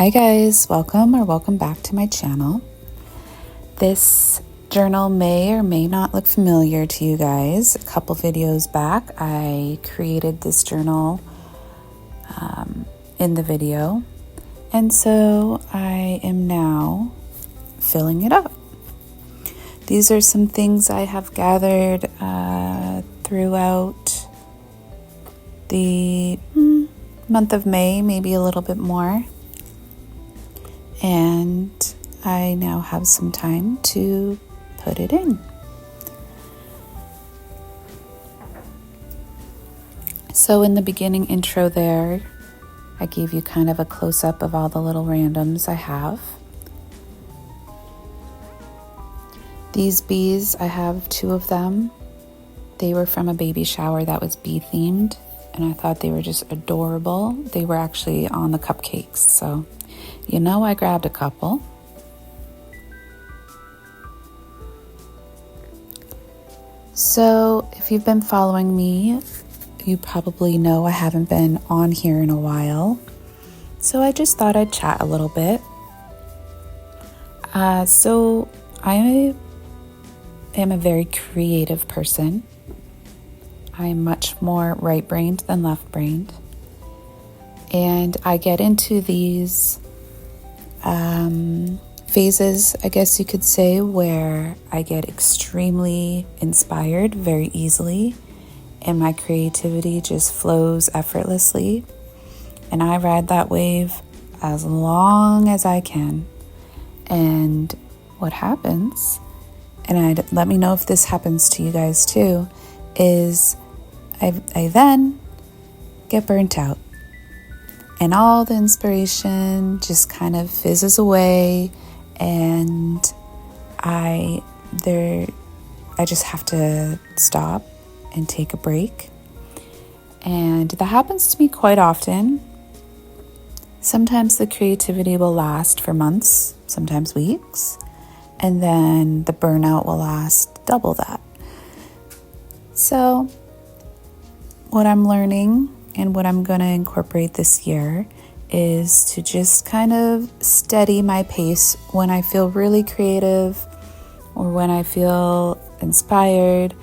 Hi guys, welcome back to my channel. This journal may or may not look familiar to you guys. A couple videos back, I created this journal in the video, and so I am now filling it up. These are some things I have gathered throughout the month of May, maybe a little bit more. And I now have some time to put it in. So in the beginning intro there, I gave you kind of a close-up of all the little randoms I have. These bees, I have 2 of them. They were from a baby shower that was bee themed, and I thought they were just adorable. They were actually on the cupcakes, so you know I grabbed a couple. So if you've been following me, you probably know I haven't been on here in a while. So I just thought I'd chat a little bit. So I am a very creative person. I'm much more right-brained than left-brained. And I get into these phases, I guess you could say, where I get extremely inspired very easily and my creativity just flows effortlessly, and I ride that wave as long as I can. And what happens, and let me know if this happens to you guys too, is I then get burnt out. And all the inspiration just kind of fizzes away, and I just have to stop and take a break. And that happens to me quite often. Sometimes the creativity will last for months, sometimes weeks, and then the burnout will last double that. So what I'm learning and what I'm going to incorporate this year is to just kind of steady my pace when I feel really creative or when I feel inspired.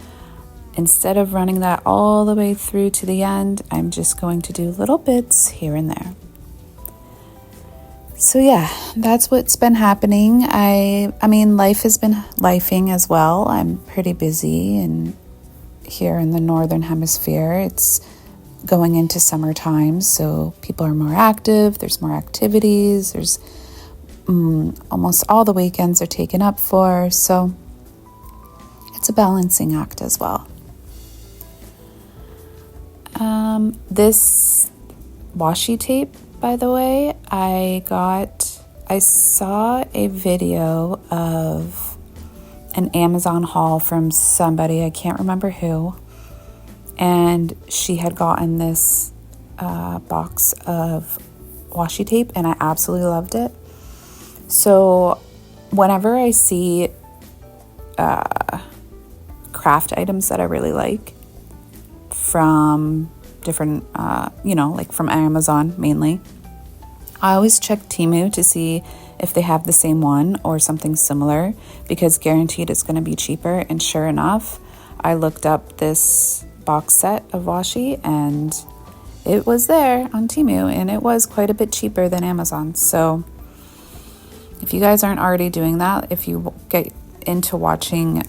Instead of running that all the way through to the end, I'm just going to do little bits here and there. So yeah, that's what's been happening. I mean, life has been lifing as well. I'm pretty busy, and here in the Northern Hemisphere, it's going into summertime, so people are more active, there's more activities, there's almost all the weekends are taken up for, so it's a balancing act as well. This washi tape, by the way, I saw a video of an Amazon haul from somebody, I can't remember who, and she had gotten this box of washi tape, and I absolutely loved it. So whenever I see craft items that I really like from different, like from Amazon mainly, I always check Temu to see if they have the same one or something similar, because guaranteed it's going to be cheaper. And sure enough, I looked up this box set of washi and it was there on Temu, and it was quite a bit cheaper than Amazon. So if you guys aren't already doing that, if you get into watching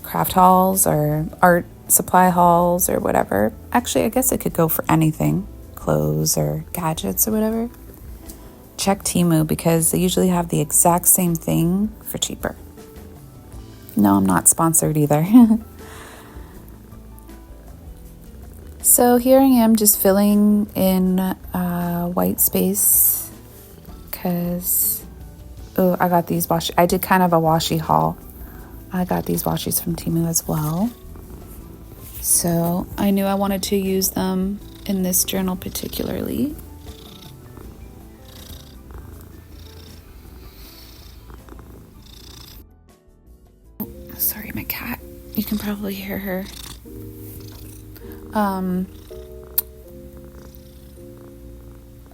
craft hauls or art supply hauls or whatever, actually I guess it could go for anything, clothes or gadgets or whatever, check Temu, because they usually have the exact same thing for cheaper. No, I'm not sponsored either. So here I am just filling in white space, because I got these washi. I did kind of a washi haul. I got these washis from Temu as well. So I knew I wanted to use them in this journal particularly. Sorry, my cat. You can probably hear her.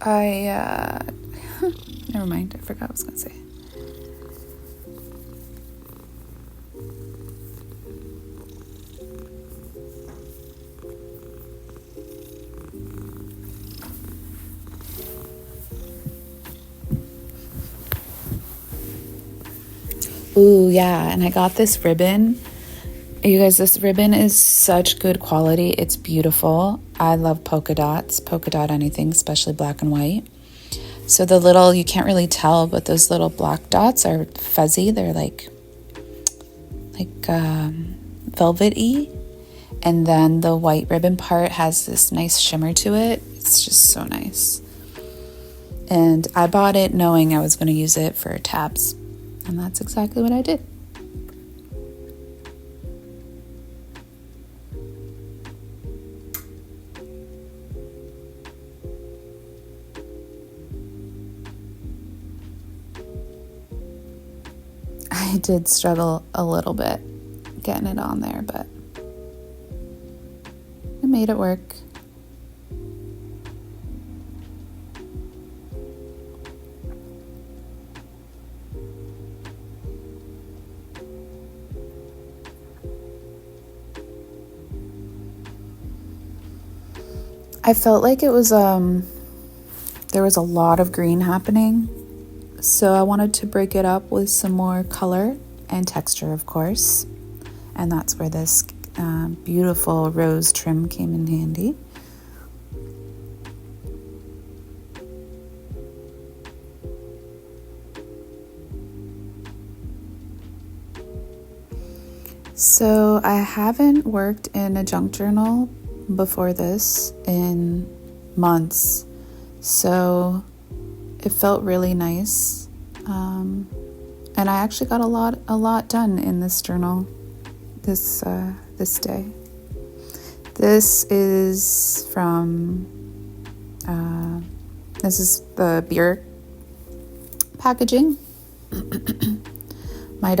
I Never mind, I forgot what I was going to say. Ooh, yeah, and I got this ribbon. You guys, this ribbon is such good quality. It's beautiful. I love polka dots, polka dot anything, especially black and white. So the little, you can't really tell, but those little black dots are fuzzy. They're like velvet-y. And then the white ribbon part has this nice shimmer to it. It's just so nice. And I bought it knowing I was going to use it for tabs. And that's exactly what I did. I did struggle a little bit getting it on there, but I made it work. I felt like it was there was a lot of green happening, so I wanted to break it up with some more color and texture, of course, and that's where this beautiful rose trim came in handy. So I haven't worked in a junk journal before this in months, so it felt really nice, and I actually got a lot done in this journal this day. This is from this is the beer packaging. My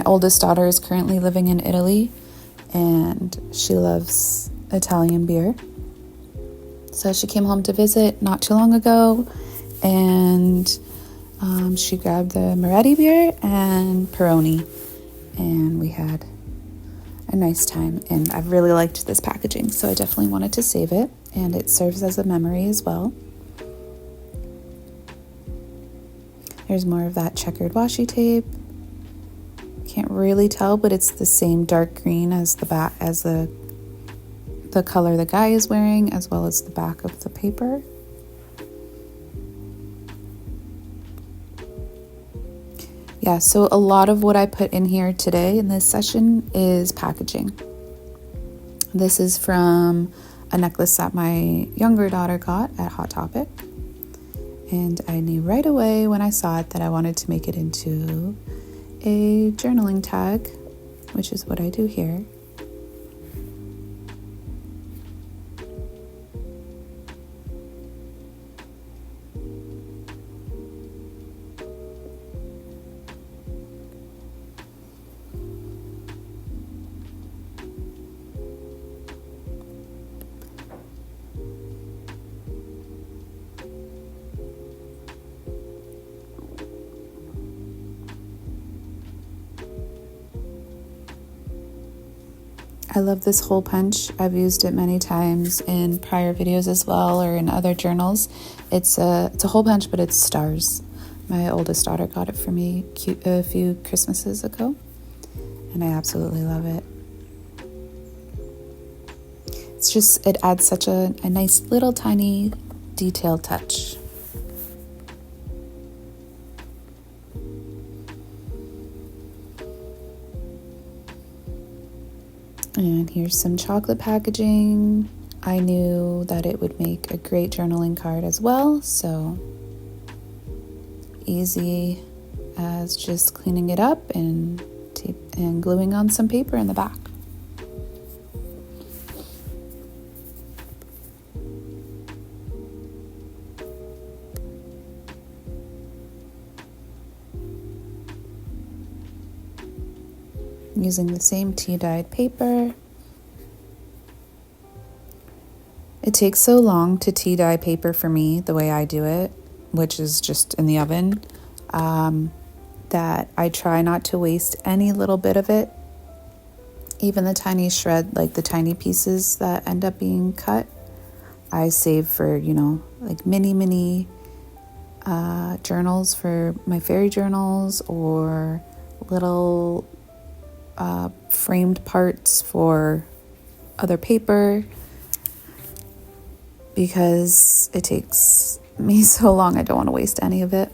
oldest daughter is currently living in Italy, and she loves Italian beer. So she came home to visit not too long ago, and she grabbed the Moretti beer and Peroni, and we had a nice time. And I really liked this packaging, so I definitely wanted to save it, and it serves as a memory as well. There's more of that checkered washi tape. Can't really tell, but it's the same dark green as the color the guy is wearing, as well as the back of the paper. Yeah, so a lot of what I put in here today in this session is packaging. This is from a necklace that my younger daughter got at Hot Topic, and I knew right away when I saw it that I wanted to make it into a journaling tag, which is what I do here. I love this hole punch. I've used it many times in prior videos as well, or in other journals. It's a hole punch, but it's stars. My oldest daughter got it for me a few Christmases ago, and I absolutely love it. It adds such a nice little tiny detail touch. And here's some chocolate packaging. I knew that it would make a great journaling card as well, so easy as just cleaning it up and gluing on some paper in the back. Using the same tea-dyed paper. It takes so long to tea-dye paper for me, the way I do it, which is just in the oven, that I try not to waste any little bit of it. Even the tiny shred, like the tiny pieces that end up being cut, I save for, like mini journals for my fairy journals, or little framed parts for other paper, because it takes me so long. I don't want to waste any of it.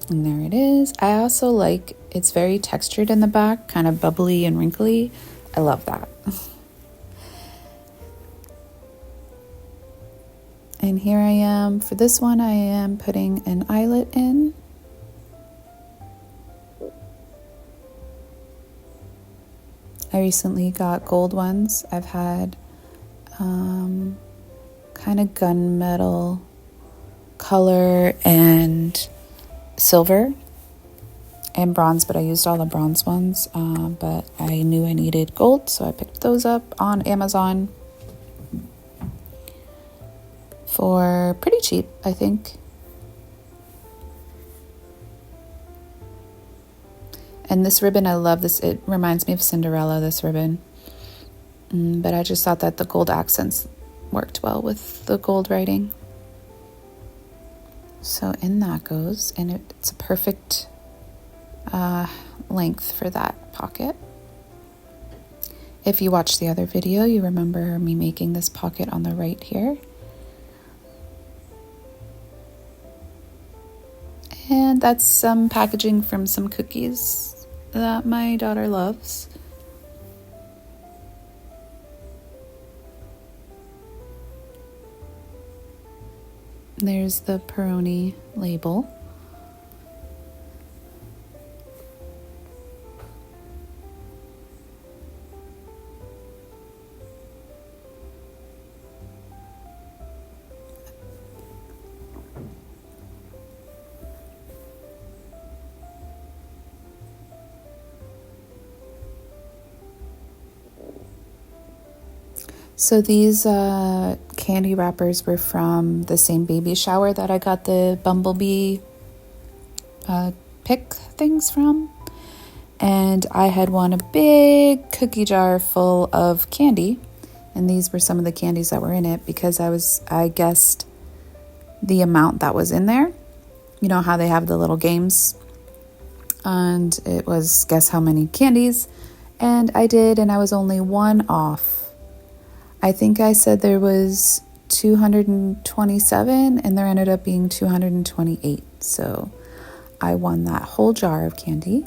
And there it is. I also like, it's very textured in the back, kind of bubbly and wrinkly. I love that. And here I am. For this one, I am putting an eyelet in. I recently got gold ones. I've had kind of gunmetal color and silver and bronze, but I used all the bronze ones, but I knew I needed gold, so I picked those up on Amazon for pretty cheap, I think. And this ribbon, I love this. It reminds me of Cinderella, this ribbon. But I just thought that the gold accents worked well with the gold writing. So in that goes, and it's a perfect length for that pocket. If you watched the other video, you remember me making this pocket on the right here. And that's some packaging from some cookies that my daughter loves. There's the Peroni label. So these candy wrappers were from the same baby shower that I got the Bumblebee pick things from. And I had won a big cookie jar full of candy. And these were some of the candies that were in it, because I guessed the amount that was in there. You know how they have the little games? And it was guess how many candies. And I did, and I was only one off. I think I said there was 227, and there ended up being 228. So I won that whole jar of candy.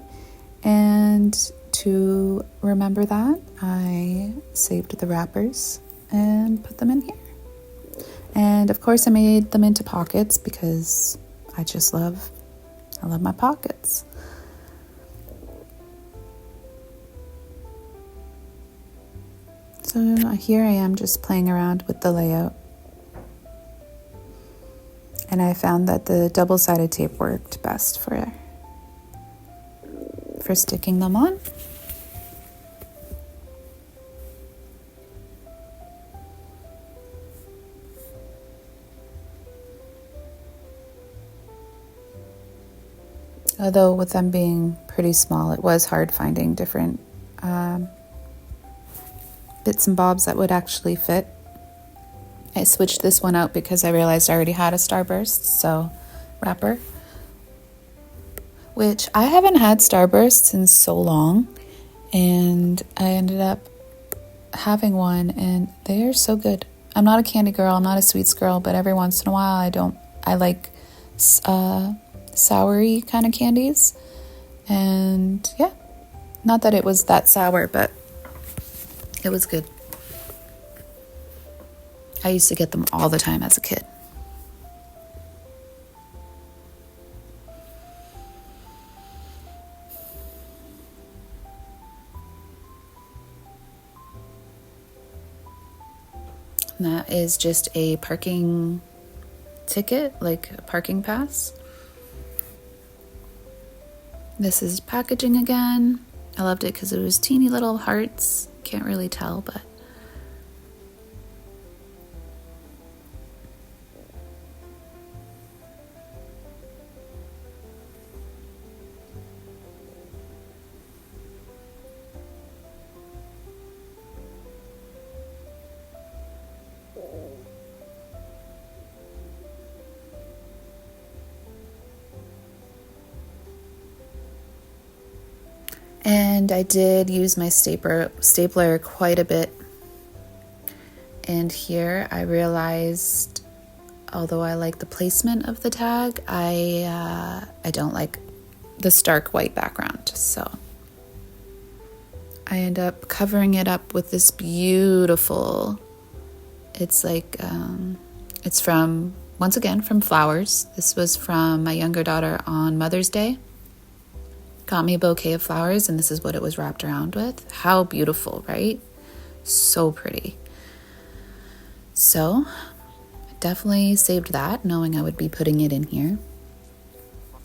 And to remember that, I saved the wrappers and put them in here. And of course I made them into pockets, because I love my pockets. So here I am just playing around with the layout. And I found that the double-sided tape worked best for sticking them on. Although with them being pretty small, it was hard finding different bits and bobs that would actually fit. I switched this one out because I realized I already had a Starburst wrapper, which I haven't had Starbursts in so long, and I ended up having one, and they are so good. I'm not a candy girl, I'm not a sweets girl, but every once in a while I like soury kind of candies. And yeah, not that it was that sour, but it was good. I used to get them all the time as a kid. And that is just a parking ticket, like a parking pass. This is packaging again. I loved it because it was teeny little hearts. Can't really tell, but And I did use my stapler quite a bit. And here I realized, although I like the placement of the tag, I don't like the stark white background. So I end up covering it up with this beautiful, it's like, it's from, once again, from flowers. This was from my younger daughter on Mother's Day. Got me a bouquet of flowers, and this is what it was wrapped around with. How beautiful, right? So pretty. So I definitely saved that, knowing I would be putting it in here.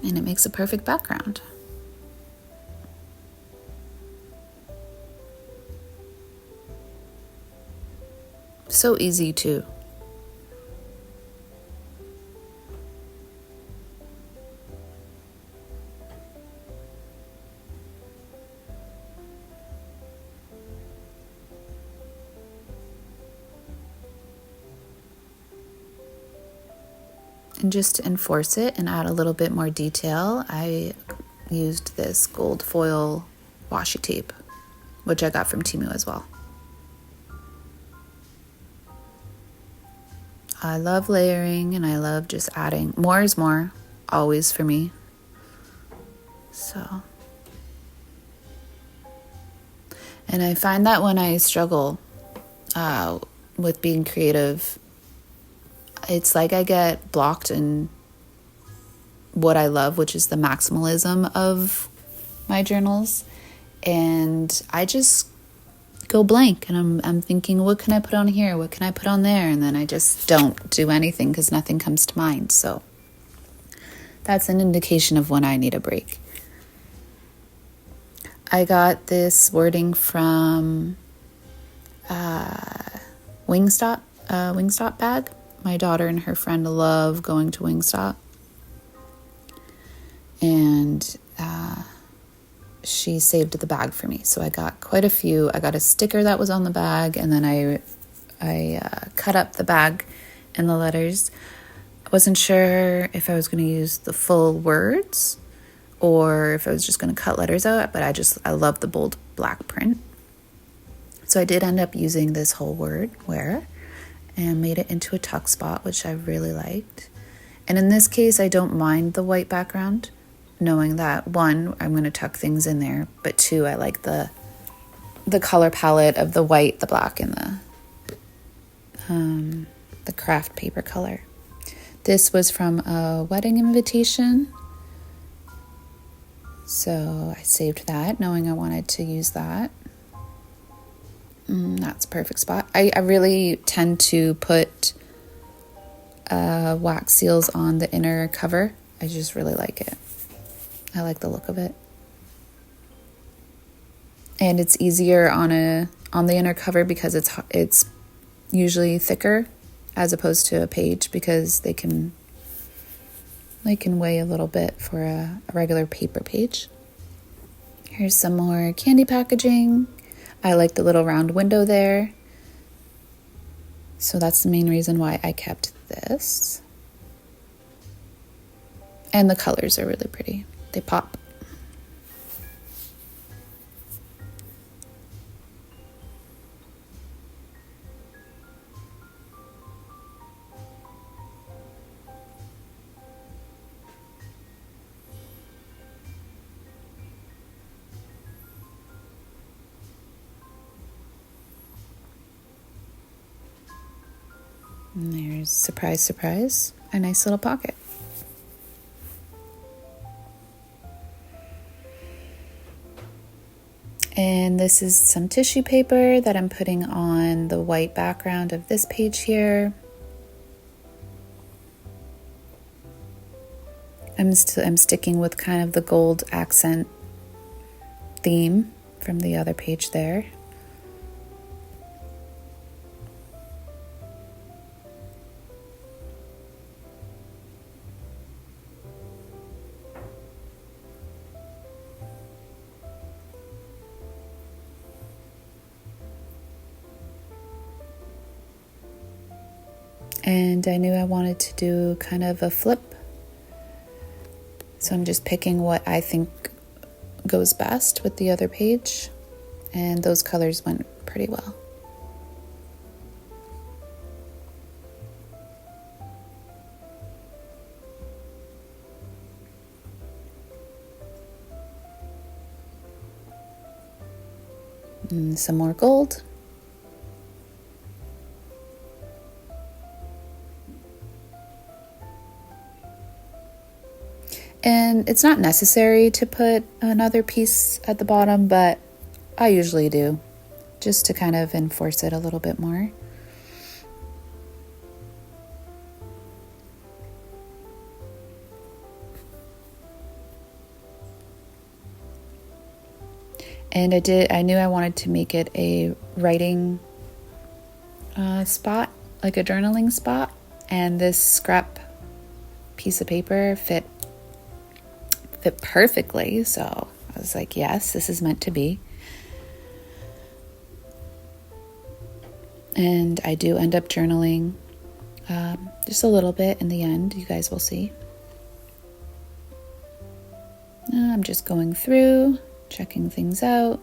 And it makes a perfect background. So easy too. And just to enforce it and add a little bit more detail, I used this gold foil washi tape, which I got from Temu as well. I love layering, and I love just adding. More is more, always for me. So, and I find that when I struggle with being creative, it's like I get blocked in what I love, which is the maximalism of my journals. And I just go blank, and I'm thinking, what can I put on here? What can I put on there? And then I just don't do anything because nothing comes to mind. So that's an indication of when I need a break. I got this wording from Wingstop bag. My daughter and her friend love going to Wingstop. And she saved the bag for me. So I got quite a few. I got a sticker that was on the bag, and then I cut up the bag and the letters. I wasn't sure if I was going to use the full words or if I was just going to cut letters out, but I love the bold black print. So I did end up using this whole word, where, and made it into a tuck spot, which I really liked. And in this case, I don't mind the white background, knowing that, one, I'm going to tuck things in there, but two, I like the color palette of the white, the black, and the craft paper color. This was from a wedding invitation, so I saved that, knowing I wanted to use that. That's a perfect spot. I really tend to put wax seals on the inner cover. I just really like it. I like the look of it. And it's easier on the inner cover because it's usually thicker as opposed to a page, because they can weigh a little bit for a regular paper page. Here's some more candy packaging. I like the little round window there. So that's the main reason why I kept this. And the colors are really pretty. They pop. And there's, surprise, surprise, a nice little pocket. And this is some tissue paper that I'm putting on the white background of this page here. I'm sticking with kind of the gold accent theme from the other page there. And I knew I wanted to do kind of a flip. So I'm just picking what I think goes best with the other page, and those colors went pretty well. And some more gold. And it's not necessary to put another piece at the bottom, but I usually do, just to kind of enforce it a little bit more. And I knew I wanted to make it a writing spot, like a journaling spot. And this scrap piece of paper fit perfectly. So I was like, yes, this is meant to be. And I do end up journaling just a little bit in the end. You guys will see. I'm just going through, checking things out.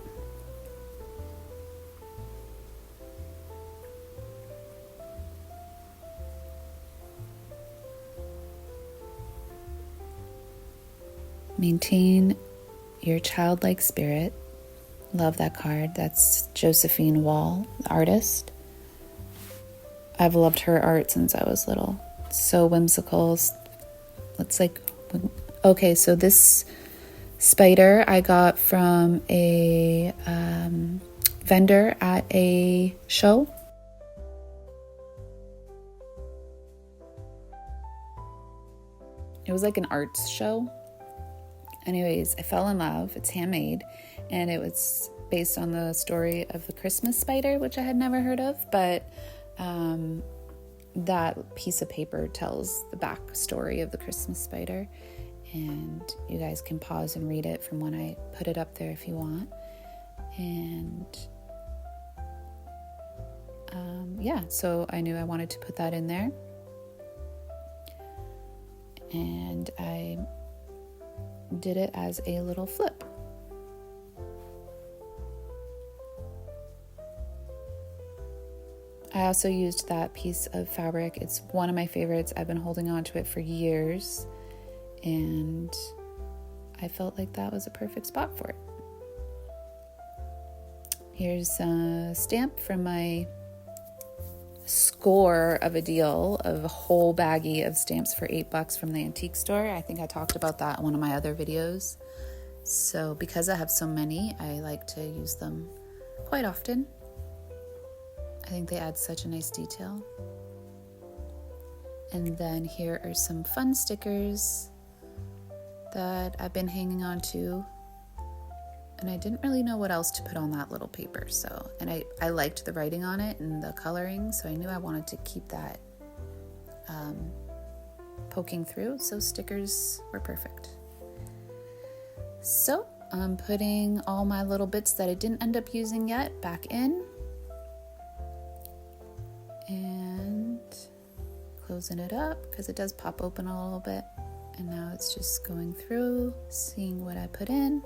Maintain your childlike spirit. Love that card. That's Josephine Wall, the artist. I've loved her art since I was little. It's so whimsical. It's like, okay, so this spider I got from a vendor at a show. It was like an arts show. Anyways, I fell in love. It's handmade, and it was based on the story of the Christmas spider, which I had never heard of, but that piece of paper tells the backstory of the Christmas spider, and you guys can pause and read it from when I put it up there if you want. And so I knew I wanted to put that in there, and I did it as a little flip. I also used that piece of fabric. It's one of my favorites. I've been holding on to it for years, and I felt like that was a perfect spot for it. Here's a stamp from my score of a deal of a whole baggie of stamps for $8 from the antique store. I think I talked about that in one of my other videos. So because I have so many, I like to use them quite often. I think they add such a nice detail. And then here are some fun stickers that I've been hanging on to. And I didn't really know what else to put on that little paper. And I liked the writing on it and the coloring, so I knew I wanted to keep that poking through. So stickers were perfect. So I'm putting all my little bits that I didn't end up using yet back in. And closing it up because it does pop open a little bit. And now it's just going through, seeing what I put in.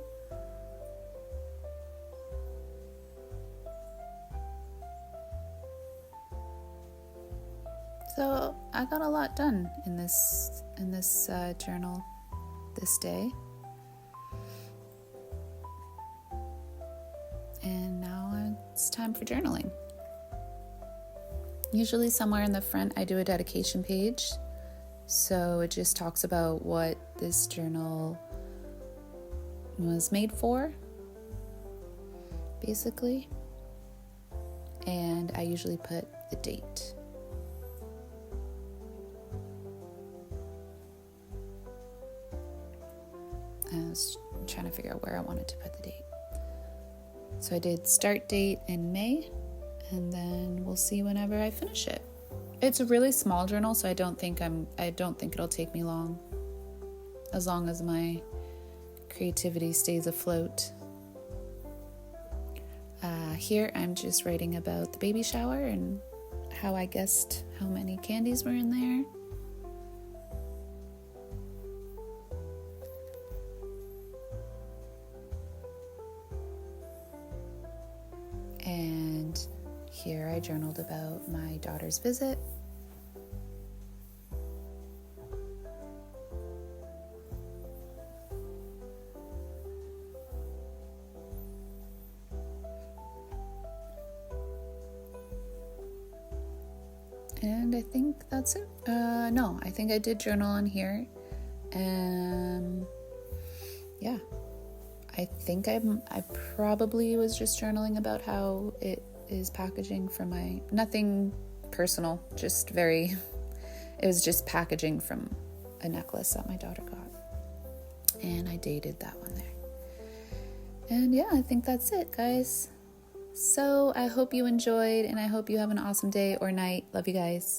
So I got a lot done in this journal this day. And now it's time for journaling. Usually somewhere in the front I do a dedication page. So it just talks about what this journal was made for, basically. And I usually put the date. I was trying to figure out where I wanted to put the date. So I did start date in May, and then we'll see whenever I finish it. It's a really small journal, so I don't think it'll take me long, as long as my creativity stays afloat. Here I'm just writing about the baby shower and how I guessed how many candies were in there. And here I journaled about my daughter's visit. And I think that's it. No, I think I did journal on here. Yeah, I think I probably was just journaling about how it is packaging for my, nothing personal, just very, it was just packaging from a necklace that my daughter got. And I dated that one there. And yeah, I think that's it, guys. So I hope you enjoyed, and I hope you have an awesome day or night. Love you guys.